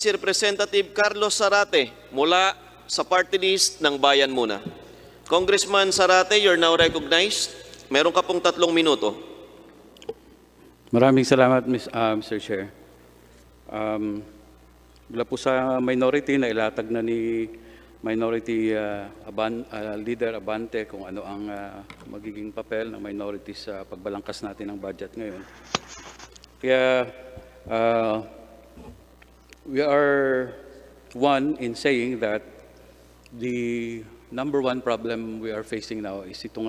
Si Representative Carlos Zarate mula sa party list ng Bayan Muna. Congressman Zarate, you're now recognized. Meron ka pong 3 minuto. Maraming salamat, Mr. Chair. Mula po sa minority na ilatag na ni Minority Leader Abante kung ano ang magiging papel ng minority sa pagbalangkas natin ng budget ngayon. Kaya we are one in saying that the number one problem we are facing now is itong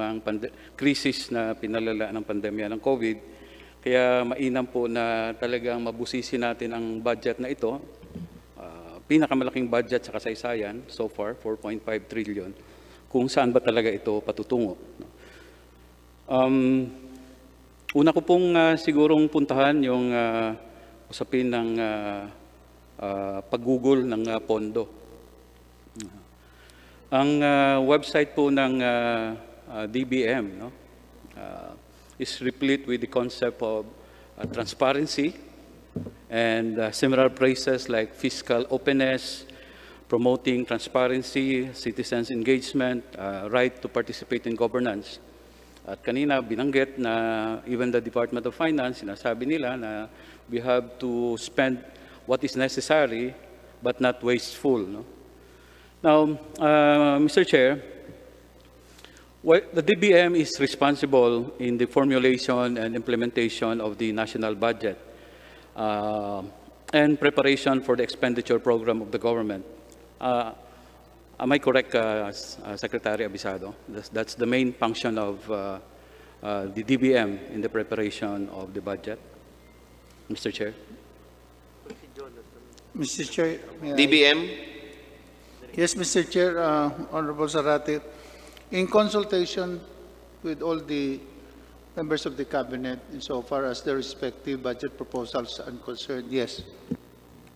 krisis na pinalala ng pandemya ng COVID. Kaya mainam po na talagang mabusisi natin ang budget na ito. Pinakamalaking budget sa kasaysayan so far, 4.5 trillion, kung saan ba talaga ito patutungo. Una ko pong sigurong puntahan yung usapin ng paggugol ng pondo. Ang website po ng DBM is replete with the concept of transparency and similar phrases like fiscal openness, promoting transparency, citizens' engagement, right to participate in governance. At kanina binanggit na even the Department of Finance, sinasabi nila na we have to spend what is necessary but not wasteful. No? Now, Mr. Chair, the DBM is responsible in the formulation and implementation of the national budget and preparation for the expenditure program of the government. Am I correct, Secretary Abisado? That's the main function of the DBM in the preparation of the budget, Mr. Chair. Mr. Chair, DBM? Yes, Mr. Chair, Honorable Zarate, in consultation with all the members of the cabinet insofar as their respective budget proposals are concerned, yes.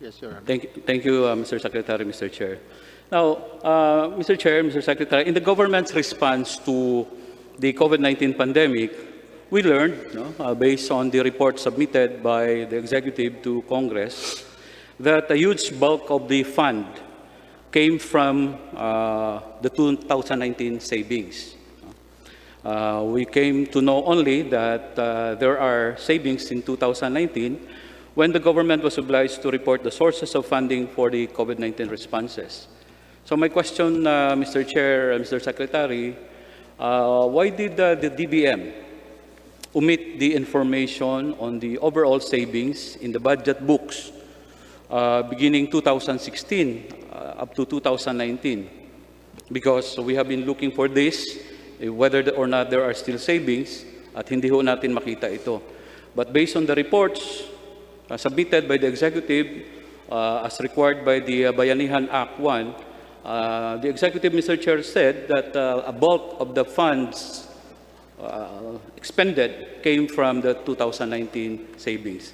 Yes, Your Honor. Thank you, Mr. Secretary, Mr. Chair. Now, Mr. Chair, Mr. Secretary, in the government's response to the COVID-19 pandemic, we learned, based on the report submitted by the executive to Congress, that a huge bulk of the fund came from the 2019 savings. We came to know only that there are savings in 2019 when the government was obliged to report the sources of funding for the COVID-19 responses. So my question, Mr. Chair, Mr. Secretary, why did the DBM omit the information on the overall savings in the budget books beginning 2016 up to 2019? Because we have been looking for this, whether or not there are still savings, at hindi ho natin makita ito. But based on the reports submitted by the executive as required by the Bayanihan Act 1, the executive, Mr. Chair, said that a bulk of the funds expended came from the 2019 savings.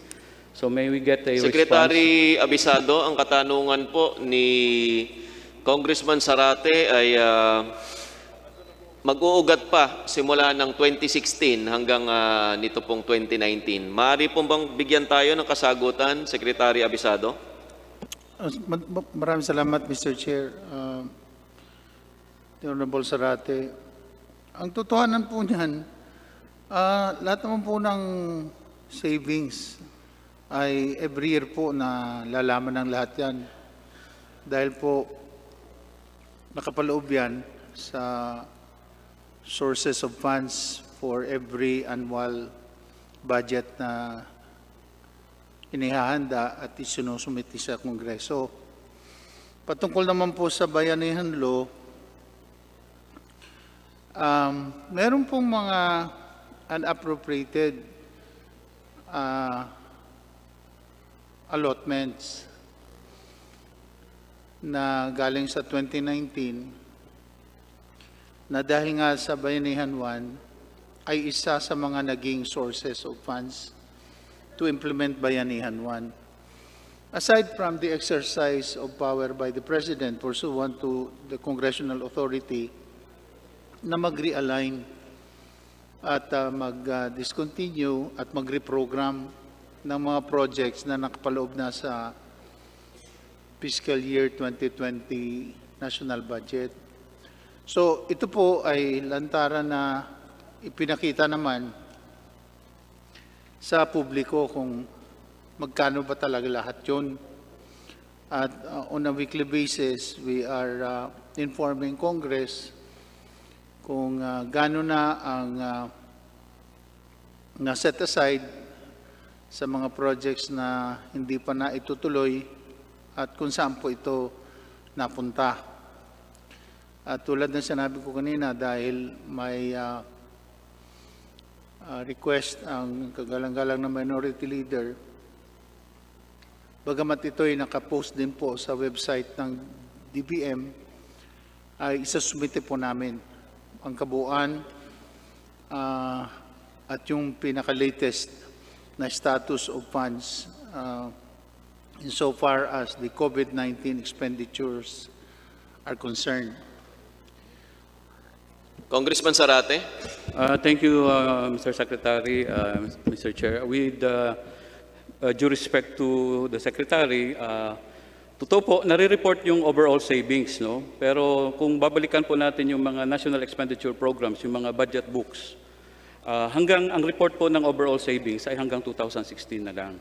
So may we get a Secretary Abisado, ang katanungan po ni Congressman Zarate ay mag-uugat pa simula ng 2016 hanggang nito pong 2019. Maaari pong bang bigyan tayo ng kasagutan, Secretary Abisado? Maraming salamat, Mr. Chair. Honorable Zarate. Ang totohanan po niyan, lahat naman po ng savings ay every year po na lalaman ng lahat yan. Dahil po nakapaloob yan sa sources of funds for every annual budget na inihahanda at isinusumiti sa Kongreso. Patungkol naman po sa Bayanihan Law, meron pong mga unappropriated allotments na galing sa 2019 na dahil nga sa Bayanihan 1 ay isa sa mga naging sources of funds to implement Bayanihan 1. Aside from the exercise of power by the President pursuant to the congressional authority na mag-realign at mag-discontinue at mag-reprogram ng mga projects na nakapaloob na sa fiscal year 2020 national budget. So ito po ay lantaran na ipinakita naman sa publiko kung magkano ba talaga lahat yun. At on a weekly basis, we are informing Congress kung gaano na ang na-set aside sa mga projects na hindi pa na itutuloy at kung saan po ito napunta. At tulad ng sinabi ko kanina, dahil may request ang kagalang-galang na minority leader, bagamat ito ay nakapost din po sa website ng DBM, ay isasumite po namin ang kabuuan at yung pinaka-latest na status of funds insofar as the COVID-19 expenditures are concerned. Congressman Zarate. Thank you, Mr. Secretary, Mr. Chair. With due respect to the Secretary, totoo po, nare-report yung overall savings, no? Pero kung babalikan po natin yung mga national expenditure programs, yung mga budget books, hanggang ang report po ng overall savings ay hanggang 2016 na lang.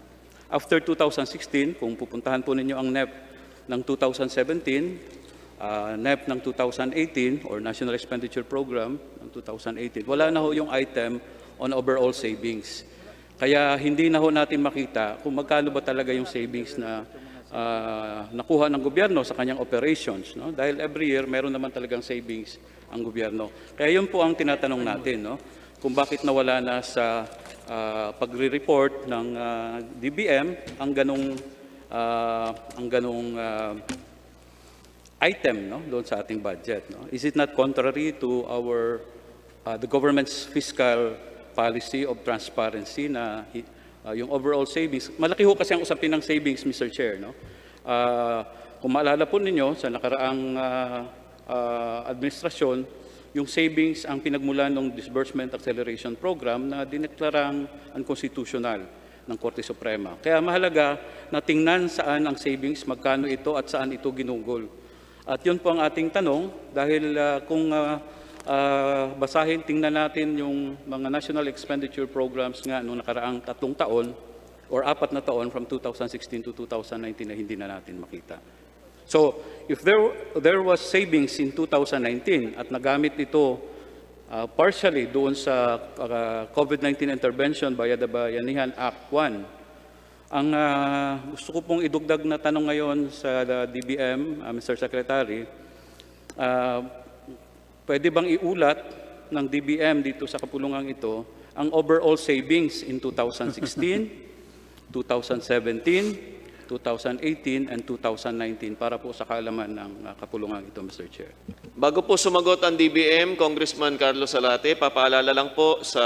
After 2016, kung pupuntahan po ninyo ang NEP ng 2017, NEP ng 2018 or National Expenditure Program ng 2018, wala na ho yung item on overall savings. Kaya hindi na ho natin makita kung magkano ba talaga yung savings na nakuha ng gobyerno sa kanyang operations, no? Dahil every year meron naman talagang savings ang gobyerno. Kaya yun po ang tinatanong natin, no? Kung bakit nawala na sa pagre-report ng DBM ang ganong item, no, doon sa ating budget, no? Is it not contrary to our the government's fiscal policy of transparency na yung overall savings, malaki ho kasi ang usapin ng savings, Mr. Chair, no? Kung maalala po ninyo sa nakaraang administrasyon, yung savings ang pinagmulan ng Disbursement Acceleration Program na dineklarang unconstitutional ng Korte Suprema. Kaya mahalaga na tingnan saan ang savings, magkano ito at saan ito ginugol. At yun po ang ating tanong dahil kung basahin, tingnan natin yung mga national expenditure programs nga noong nakaraang 3 taon or 4 na taon from 2016 to 2019 na hindi na natin makita. So, if there was savings in 2019 at nagamit ito partially doon sa COVID-19 intervention via the Bayanihan Act 1, ang gusto ko pong idugdag na tanong ngayon sa DBM, Mr. Secretary, pwede bang iulat ng DBM dito sa kapulungan ito ang overall savings in 2016, 2017, 2018, and 2019 para po sa kaalaman ng kapulungan ito, Mr. Chair. Bago po sumagot ang DBM, Congressman Carlos Zarate, papaalala lang po sa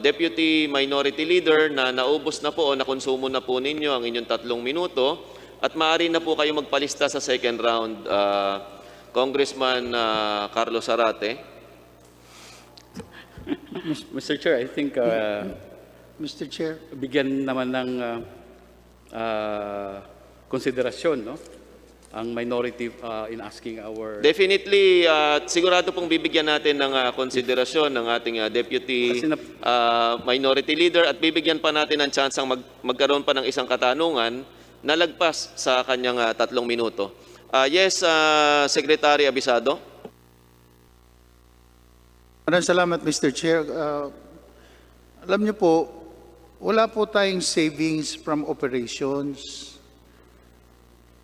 Deputy Minority Leader na naubos na po o nakonsumo na po ninyo ang inyong 3 minuto at maaari na po kayo magpalista sa second round, Congressman Carlos Zarate. Mr. Chair, I think Mr. Chair. bigyan naman ng konsiderasyon, no, ang minority in asking our... Definitely, sigurado pong bibigyan natin ng konsiderasyon ng ating Deputy Minority Leader at bibigyan pa natin ng chance ang magkaroon pa ng isang katanungan na lagpas sa kanyang 3 minuto. Yes, Secretary Abisado. Maraming salamat, Mr. Chair. Alam niyo po, wala po tayong savings from operations.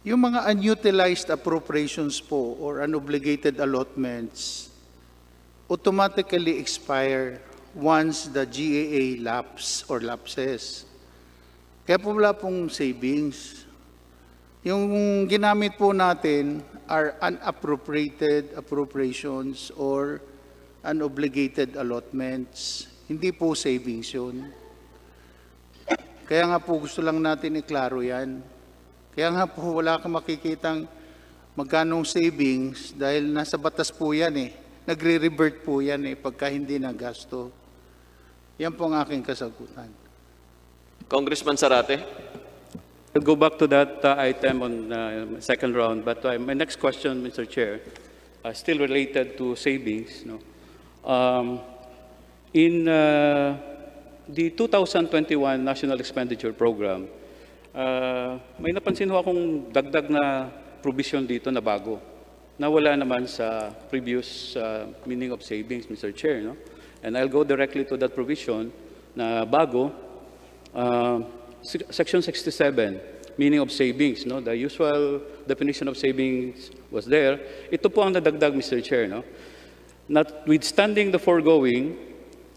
Yung mga unutilized appropriations po or unobligated allotments automatically expire once the GAA lapses. Kaya po wala pong savings. Yung ginamit po natin are unappropriated appropriations or unobligated allotments. Hindi po savings yun. Kaya nga po gusto lang natin iklaro yan. Kaya nga po wala kang makikitang magkanong savings dahil nasa batas po yan eh. Nagre-revert po yan eh pagka hindi nagasto. Yan po ang aking kasagutan. Congressman Zarate. I'll go back to that item on second round, but my next question, Mr. Chair, still related to savings. No? In the 2021 National Expenditure Program, may napansin ho akong dagdag na provision dito na bago, na wala naman sa previous meaning of savings, Mr. Chair. No? And I'll go directly to that provision na bago, Section 67, meaning of savings. No? The usual definition of savings was there. Ito po ang nadagdag, Mr. Chair. No? Notwithstanding the foregoing,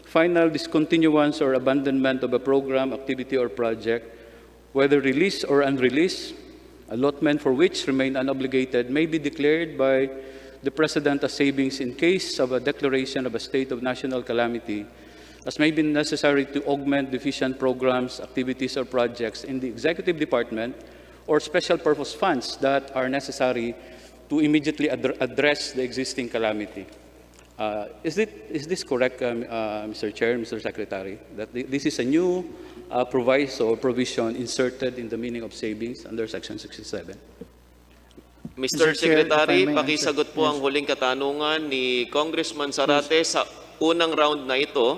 final discontinuance or abandonment of a program, activity, or project, whether released or unreleased, allotment for which remain unobligated may be declared by the President as savings in case of a declaration of a state of national calamity, as may be necessary to augment deficient programs, activities, or projects in the Executive Department or special purpose funds that are necessary to immediately address the existing calamity. Is this correct, Mr. Chair, Mr. Secretary, that this is a new proviso or provision inserted in the meaning of savings under Section 67? Mr. Secretary, if I may pakisagot po answer. ang huling katanungan ni Congressman Zarate sa unang round na ito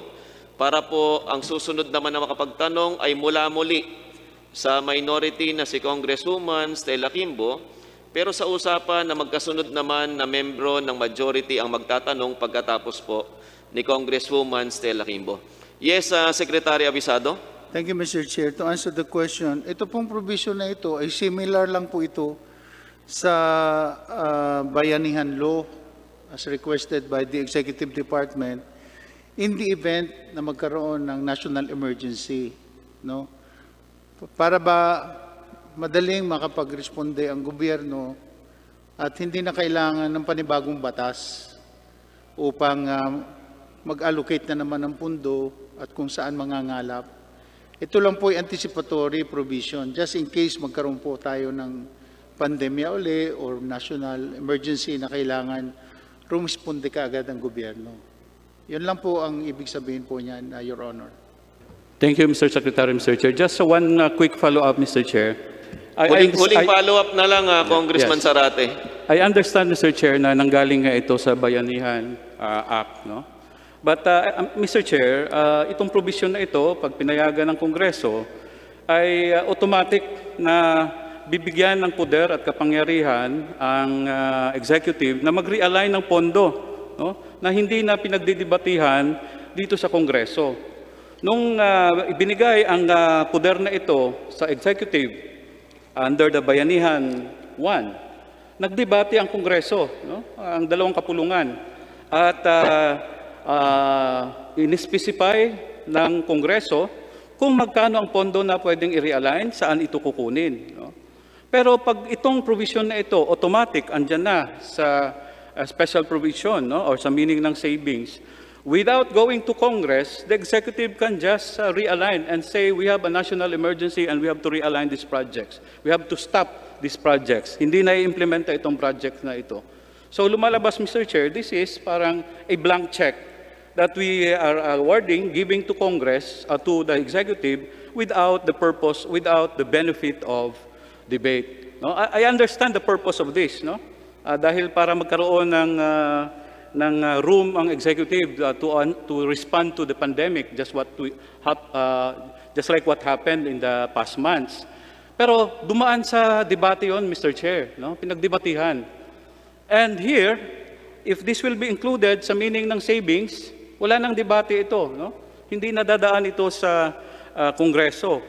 para po ang susunod naman na makapagtanong ay mula-muli sa minority na si Congresswoman Stella Kimbo, pero sa usapan na magkasunod naman na membro ng majority ang magtatanong pagkatapos po ni Congresswoman Stella Kimbo. Yes, Secretary Abisado. Thank you, Mr. Chair. To answer the question, ito pong provision na ito ay similar lang po ito sa bayanihan law as requested by the Executive Department in the event na magkaroon ng national emergency. No? Para ba madaling makapag-responde ang gobyerno at hindi na kailangan ng panibagong batas upang mag-allocate na naman ng pundo at kung saan mangangalap. Ito lang po ay anticipatory provision just in case magkaroon po tayo ng pandemya uli or national emergency na kailangan rumisponde kaagad ang gobyerno. Yun lang po ang ibig sabihin po niyan, Your Honor. Thank you, Mr. Secretary, Mr. Chair. Just one quick follow-up, Mr. Chair. Huling follow-up na lang, Congressman Yes. Zarate. I understand, Mr. Chair, na nanggaling nga ito sa Bayanihan Act, no? But, Mr. Chair, itong provision na ito, pag pinayagan ng Kongreso, ay automatic na bibigyan ng poder at kapangyarihan ang executive na mag-realign ng pondo, no? Na hindi na pinagdidebatihan dito sa Kongreso. Nung ibinigay ang poder na ito sa executive under the Bayanihan 1, nagdebate ang Kongreso, no? Ang dalawang kapulungan. At in-specify ng Kongreso kung magkano ang pondo na pwedeng i-realign, saan ito kukunin. No? Pero pag itong provision na ito, automatic, andyan na sa special provision, no? Or sa meaning ng savings, without going to Congress, the executive can just realign and say, we have a national emergency and we have to realign these projects. We have to stop these projects. Hindi na i-implementa itong project na ito. So lumalabas, Mr. Chair, this is parang a blank check that we are awarding, giving to Congress, to the executive, without the purpose, without the benefit of debate. No? I understand the purpose of this, no? Dahil para magkaroon ng room ang executive to respond to the pandemic, just like what happened in the past months. Pero dumaan sa debate yon, Mr. Chair, no? Pinagdebatihan. And here, if this will be included sa meaning ng savings, wala nang debate ito, no? Hindi nadadaan ito sa Kongreso.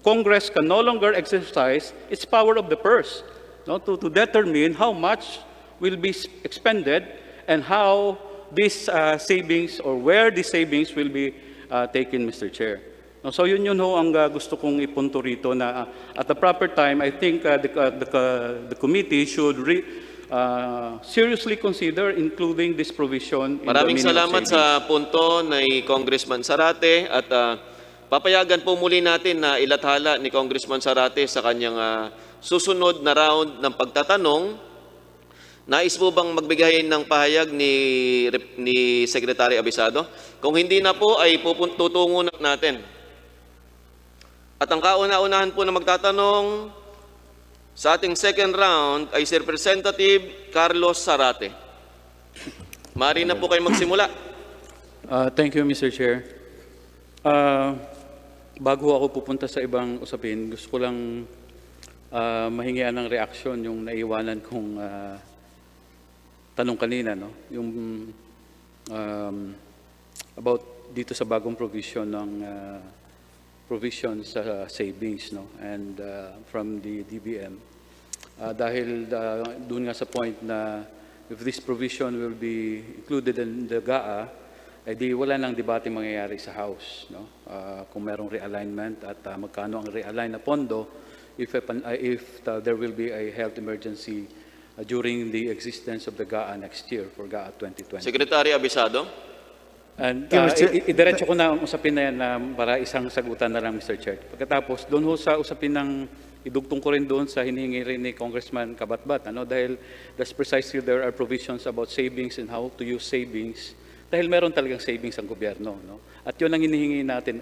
Congress can no longer exercise its power of the purse, no? To determine how much will be expended and how these savings or where these savings will be taken, Mr. Chair. No, so yun ho ang gusto kong ipunto rito na at the proper time, I think the committee should seriously consider including this provision in Maraming the meaning salamat of sa savings. punto ni Congressman Zarate at papayagan po muli natin na ilathala ni Congressman Zarate sa kanyang susunod na round ng pagtatanong. Nais po bang magbigay ng pahayag ni Secretary Abisado? Kung hindi na po ay tutungo na natin. At ang kauna-unahan po na magtatanong sa ating second round ay si Representative Carlos Zarate. Maaari na po kayo magsimula. Thank you, Mr. Chair. Bago ako pupunta sa ibang usapin, gusto ko lang mahingian ng reaksyon yung naiwanan kong tanong kanina, no? Yung about dito sa bagong provision ng provision sa savings, no? And from the DBM. Dahil doon nga sa point na if this provision will be included in the GAA, ay di wala nang debate mangyayari sa House, no? Kung merong realignment at magkano ang realign na pondo if there will be a health emergency during the existence of the GAA next year for GAA 2020. Secretary Abisado. And idiretso ko na ang usapin na yan para isang sagutan na lang, Mr. Chair. Pagkatapos, doon ho sa usapin ng idugtong ko rin doon sa hinihingi rin ni Congressman Kabatbat, ano? Dahil that's precisely there are provisions about savings and how to use savings. Dahil meron talagang savings ang gobyerno, no? At yun ang hinihingi natin,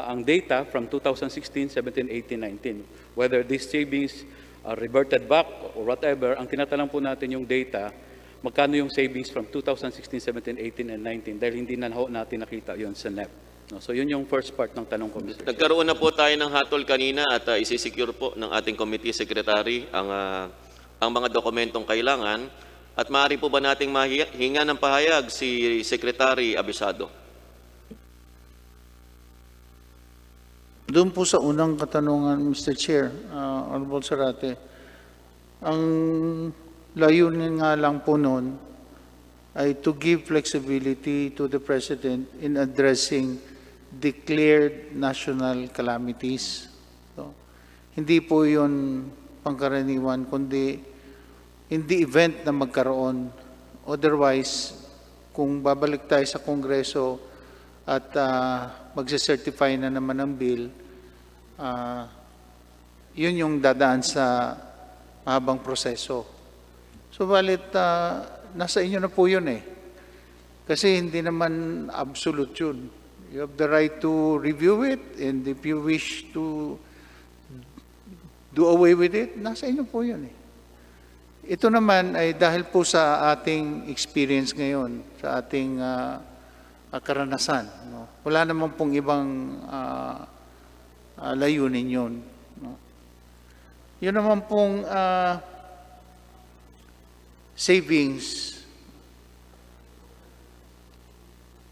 ang data from 2016, 17, 18, 19. Whether these savings are reverted back or whatever, ang tinatanong po natin yung data, magkano yung savings from 2016, 17, 18, and 19 dahil hindi na natin nakita yon sa NEP. No? So yun yung first part ng tanong ko, Mr. Nagkaroon na po tayo ng hatol kanina at isisecure po ng ating committee secretary ang mga dokumentong kailangan at maaari po ba nating mahinga ng pahayag si Secretary Abisado? Doon po sa unang katanungan, Mr. Chair, Honorable Zarate, ang layunin nga lang po noon ay to give flexibility to the President in addressing declared national calamities. So, hindi po yun pangkaraniwan, kundi in the event na magkaroon. Otherwise, kung babalik tayo sa Kongreso at magse-certify na naman ang bill, yun yung dadaan sa mahabang proseso. So, balit, nasa inyo na po yun eh. Kasi hindi naman absolute yun. You have the right to review it, and if you wish to do away with it, nasa inyo po yun eh. Ito naman ay dahil po sa ating experience ngayon, sa ating karanasan. No? Wala naman pong ibang layunin yun. No? Yun naman pong savings,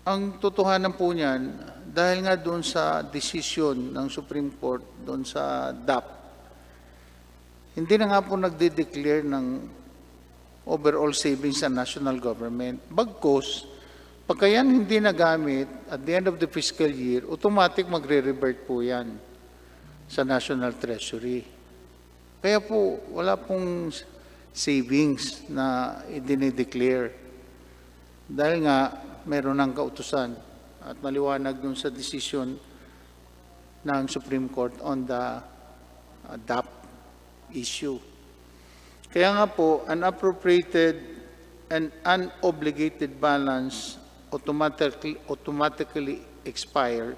ang totohanan po niyan, dahil nga doon sa decision ng Supreme Court, doon sa DAP, hindi na nga po nagde-declare ng overall savings sa national government. Bagkus, pagka yan hindi nagamit at the end of the fiscal year, automatic magre-revert po yan sa National Treasury. Kaya po, wala pong savings na idinideclare. Dahil nga, meron ng kautusan at maliwanag dun sa decision ng Supreme Court on the DAP issue. Kaya nga po, unappropriated and unobligated balance automatically expire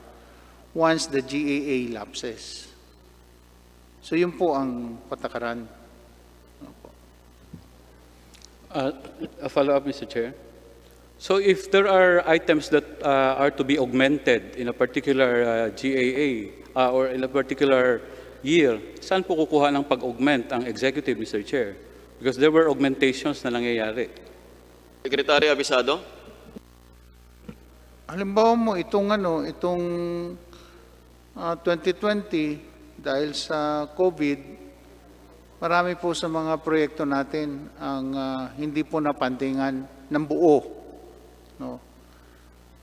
once the GAA lapses. So yun po ang patakaran. A follow-up, Mr. Chair. So if there are items that are to be augmented in a particular GAA or in a particular year, saan po kukuha ng pag-augment ang executive, Mr. Chair? Because there were augmentations na nangyayari. Secretary Abisado. Halimbawa mo, itong 2020, dahil sa COVID, marami po sa mga proyekto natin ang hindi po napandingan ng buo. No?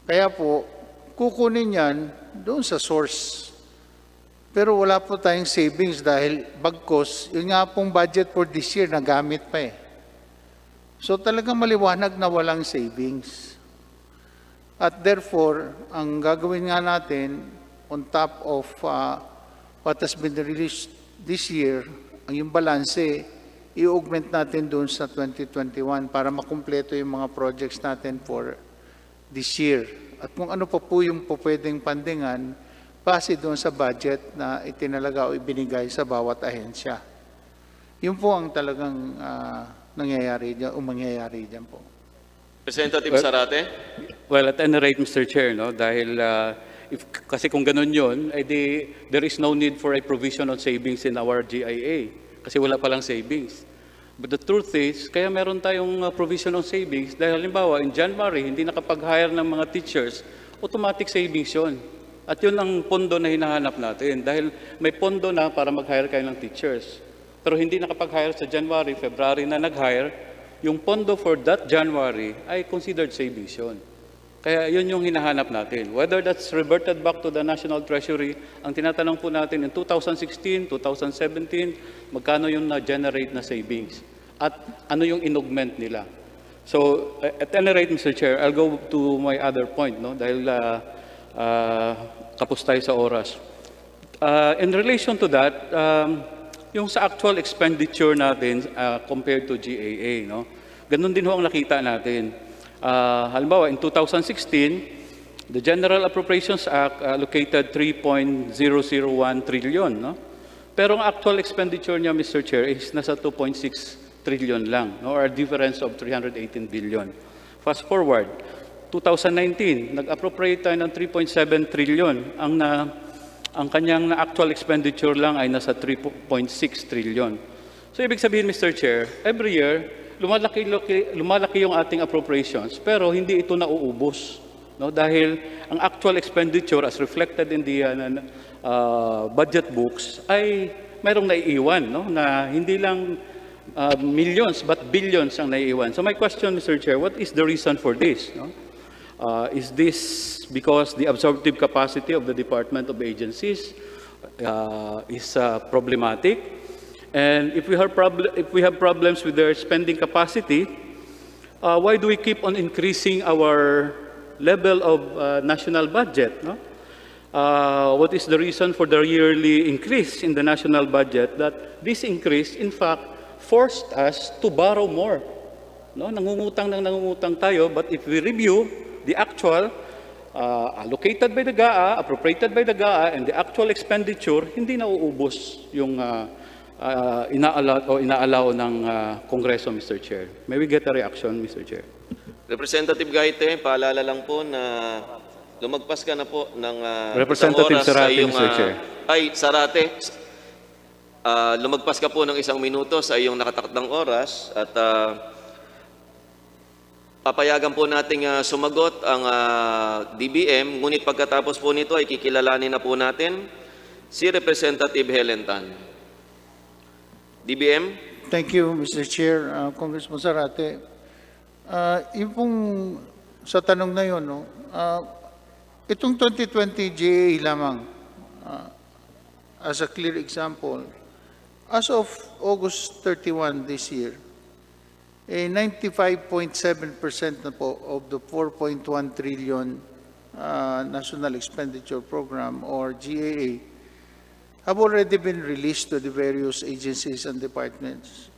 Kaya po, kukunin yan doon sa source. Pero wala po tayong savings dahil bagkos, yun nga pong budget for this year, nagamit pa eh. So talagang maliwanag na walang savings. At therefore, ang gagawin nga natin on top of what has been released this year, ang yung balanse, i-augment natin doon sa 2021 para makumpleto yung mga projects natin for this year. At kung ano pa po yung pwedeng pandingan, base doon sa budget na itinalaga o ibinigay sa bawat ahensya. Yun po ang talagang nangyayari dyan o mangyayari dyan po. Representative Zarate? Well, at any rate, Mr. Chair, no, dahil kasi kung ganun yun, there is no need for a provision on savings in our GIA kasi wala palang savings. But the truth is, kaya meron tayong provision on savings dahil halimbawa, in January, hindi nakapag-hire ng mga teachers, automatic savings yun. At yun ang pondo na hinahanap natin dahil may pondo na para mag-hire kayo ng teachers. Pero hindi nakapag-hire sa January, February na nag-hire, yung pondo for that January ay considered savings yun. Kaya yun yung hinahanap natin. Whether that's reverted back to the National Treasury, ang tinatanong po natin in 2016, 2017, magkano yung na-generate na savings? At ano yung in-augment nila? So, at any rate, Mr. Chair, I'll go to my other point, no? Dahil kapos tayo sa oras. In relation to that, yung sa actual expenditure natin compared to GAA, no? Ganun din ho ang nakita natin. Halimbawa, in 2016, the General Appropriations Act allocated 3.001 trillion, no? Pero ang actual expenditure niya, Mr. Chair, is nasa 2.6 trillion lang, no? Or a difference of 318 billion. Fast forward, 2019, nag-appropriate tayo ng 3.7 trillion. Ang kanyang actual expenditure lang ay nasa 3.6 trillion. So ibig sabihin, Mr. Chair, every year, lumalaki yung ating appropriations, pero hindi ito nauubos. No? Dahil ang actual expenditure as reflected in the budget books ay mayroong naiiwan, no? Na hindi lang millions but billions ang naiiwan. So my question, Mr. Chair, what is the reason for this? No? Is this because the absorptive capacity of the Department of Agencies is problematic? And if we have problems with their spending capacity, why do we keep on increasing our level of national budget? No? What is the reason for the yearly increase in the national budget? That this increase, in fact, forced us to borrow more. No? Nangungutang tayo, but if we review the actual allocated by the GAA, appropriated by the GAA, and the actual expenditure, hindi nauubos yung inaalaw ng Kongreso, Mr. Chair. May we get a reaction, Mr. Chair? Representative Gaite, paalala lang po na lumagpas ka na po ng Representative isang oras Zarate, sa iyong, Mr. Chair. Zarate, lumagpas ka po ng 1 minuto sa iyong nakatakdang oras at papayagan po nating sumagot ang DBM, ngunit pagkatapos po nito ay kikilalanin na po natin si Representative Helen Tan. DBM? Thank you, Mr. Chair. Congressman Zarate, yung pong sa tanong na yun, no, itong 2020 GA lamang, as a clear example, as of August 31 this year, 95.7% na po of the 4.1 trillion National Expenditure Program or GAA have already been released to the various agencies and departments.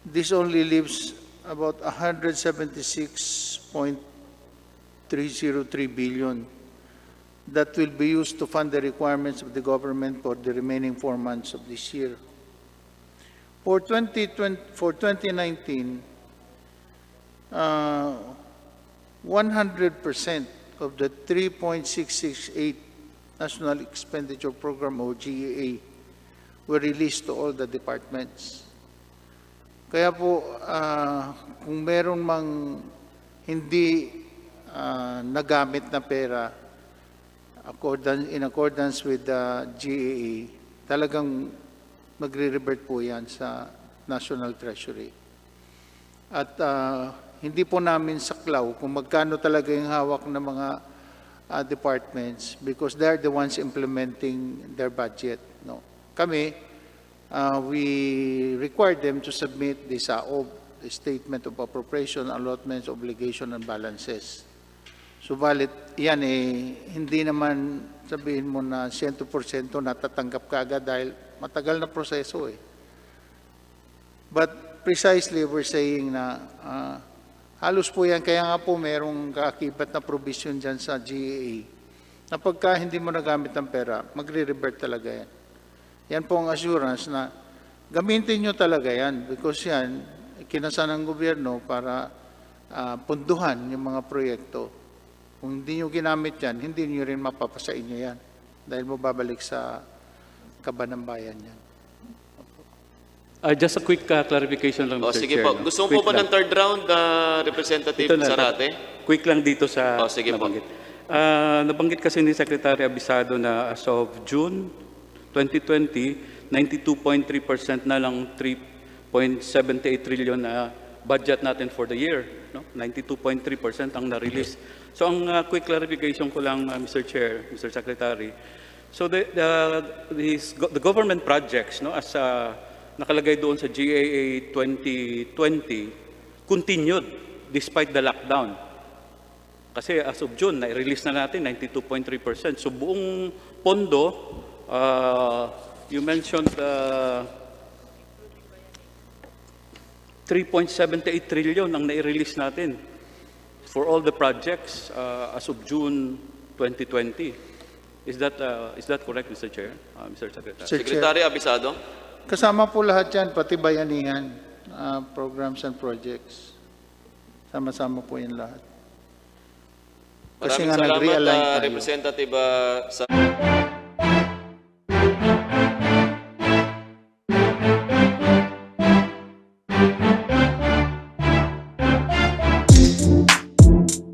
This only leaves about 176.303 billion that will be used to fund the requirements of the government for the remaining 4 months of this year. For 2019, 100% of the 3.668 National Expenditure Program o GAA were released to all the departments. Kaya po, kung meron mang hindi nagamit na pera in accordance with the GAA, talagang magre-revert po yan sa National Treasury. At hindi po namin saklaw kung magkano talaga yung hawak ng mga departments because they're the ones implementing their budget. No? Kami, we require them to submit the SAOB, the Statement of Appropriation, Allotments, Obligation, and Balances. Subalit, yan hindi naman sabihin mo na 100% natatanggap ka agad dahil matagal na proseso But precisely, we're saying na halos po yan, kaya nga po merong kaakibat na provision dyan sa GAA na pagka hindi mo nagamit ang pera, magre-revert talaga yan. Yan po ang assurance na gamitin nyo talaga yan because yan, kinasa ng gobyerno para punduhan yung mga proyekto. Kung hindi nyo ginamit yan, hindi nyo rin mapapasa inyo yan dahil mo babalik sa kaban ng bayan yan. Just a quick clarification lang, Mr. Sige Chair. po. Gusto mo po ba ng third round, Representative Ito na, Zarate? Quick lang dito sa Sige po. nabanggit. Nabanggit kasi ni Secretary Abisado na as of June 2020, 92.3% na lang 3.78 trillion na budget natin for the year. No? 92.3% ang na-release. So ang quick clarification ko lang, Mr. Chair, Mr. Secretary. So the government projects, no, as nakalagay doon sa GAA 2020, continued despite the lockdown. Kasi as of June, na-release na natin 92.3%. So buong pondo, you mentioned 3.78 trillion ang na-release natin for all the projects as of June 2020. Is that correct, Mr. Chair, Mr. Secretary? Secretary Abisado? Kasama po lahat yan, pati bayanihan, programs and projects. Sama-sama po yan lahat. Kasi Maraming nga salamat, nag-realign tayo. Representative